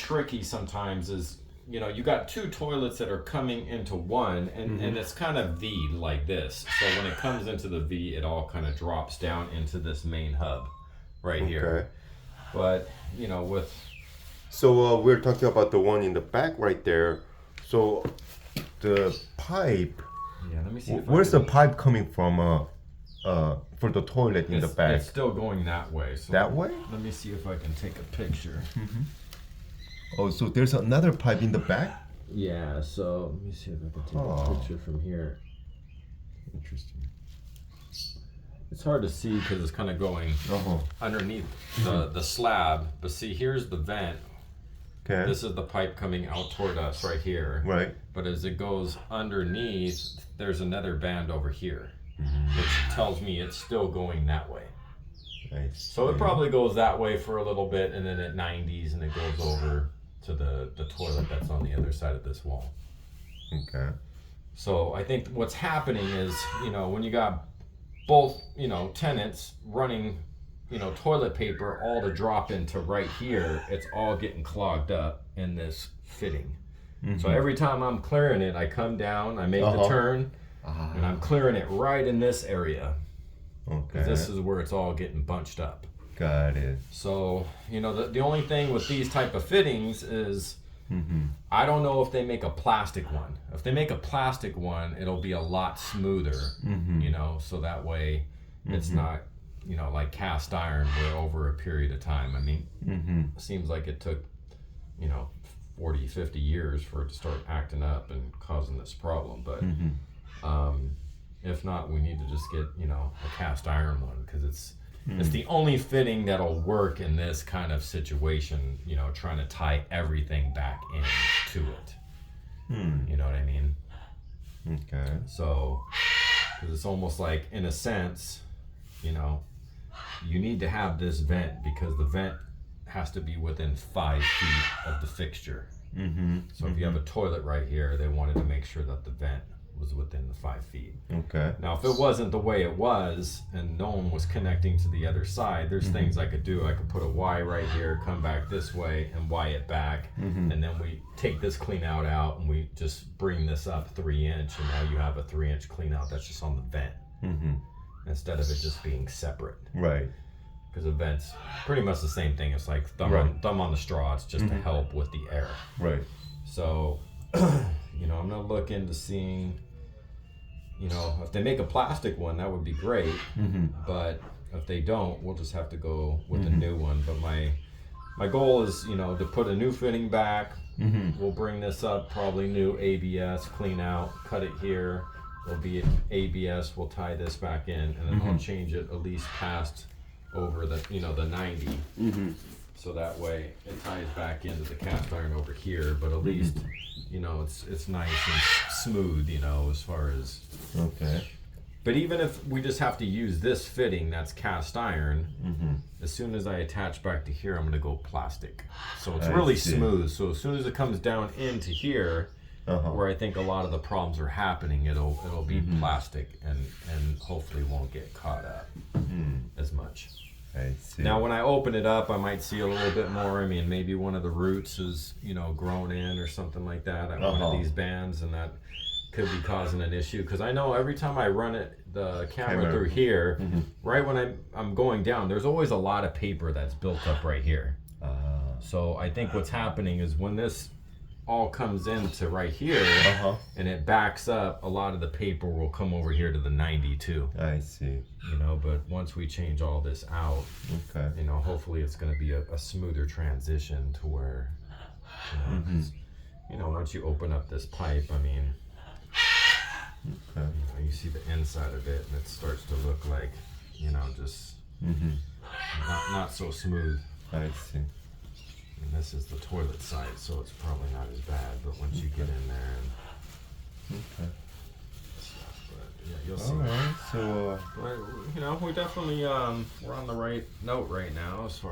tricky sometimes is, you know, you got two toilets that are coming into one, and it's kind of V like this. So when it comes into the V, it all kind of drops down into this main hub right here. But, you know, with... So we're talking about the one in the back right there. So the pipe... Yeah, let me see. Where's the pipe coming from for the toilet in the back? It's still going that way. So that way? Let me see if I can take a picture. Oh, so there's another pipe in the back? Yeah, so let me see if I can take a picture from here. Interesting. It's hard to see because it's kind of going underneath the slab. But see, here's the vent. Okay. This is the pipe coming out toward us right here. Right. But as it goes underneath, there's another band over here, which tells me it's still going that way. So it probably goes that way for a little bit, and then it 90s, and it goes over to the toilet that's on the other side of this wall. Okay. So I think what's happening is, you know, when you got both, you know, tenants running, you know, toilet paper all to drop into right here, it's all getting clogged up in this fitting. So every time I'm clearing it, I come down, I make the turn, and I'm clearing it right in this area. Okay. This is where it's all getting bunched up. Got it. So, you know, the only thing with these type of fittings is, I don't know if they make a plastic one. If they make a plastic one, it'll be a lot smoother, you know, so that way it's not, you know, like cast iron where over a period of time. I mean, it seems like it took, you know, 40, 50 years for it to start acting up and causing this problem. But if not, we need to just get, you know, a cast iron one, because it's the only fitting that'll work in this kind of situation, you know, trying to tie everything back into it. You know what I mean? Okay. So, because it's almost like, in a sense, you know, you need to have this vent because the vent has to be within 5 feet of the fixture. So if you have a toilet right here, they wanted to make sure that the vent was within the 5 feet. Okay. Now, if it wasn't the way it was and no one was connecting to the other side, there's things I could do. I could put a Y right here, come back this way, and Y it back, and then we take this clean out, and we just bring this up 3 inch, and now you have a 3 inch clean out that's just on the vent, instead of it just being separate. Right. Because the vent's pretty much the same thing. It's like thumb on the straw. It's just to help with the air. Right. So, you know, I'm gonna look into seeing, you know, if they make a plastic one, that would be great. But if they don't, we'll just have to go with a new one. But my goal is, you know, to put a new fitting back. We'll bring this up, probably new ABS, clean out, cut it here. Will be ABS. We'll tie this back in, and then I'll change it at least past over the, you know, the 90. So that way it ties back into the cast iron over here, but at least, you know, it's nice and smooth, you know, as far as. Okay. But even if we just have to use this fitting that's cast iron, as soon as I attach back to here, I'm gonna go plastic. So it's really smooth. So as soon as it comes down into here, where I think a lot of the problems are happening, it'll be plastic and hopefully won't get caught up as much. I see. Now when I open it up, I might see a little bit more. I mean, maybe one of the roots is, you know, grown in or something like that at one of these bands, and that could be causing an issue. Because I know every time I run the camera through here, right when I'm going down, there's always a lot of paper that's built up right here. So I think what's happening is when this all comes into right here and it backs up, a lot of the paper will come over here to the 90 too. I see. You know, but once we change all this out, you know, hopefully it's going to be a smoother transition to where, you know, once you open up this pipe, I mean, you know, you see the inside of it, and it starts to look like, you know, just not so smooth. I see. And this is the toilet side, so it's probably not as bad. But once you get in there, and but yeah, you'll see. All right. So, but, you know, we definitely we're on the right note right now as far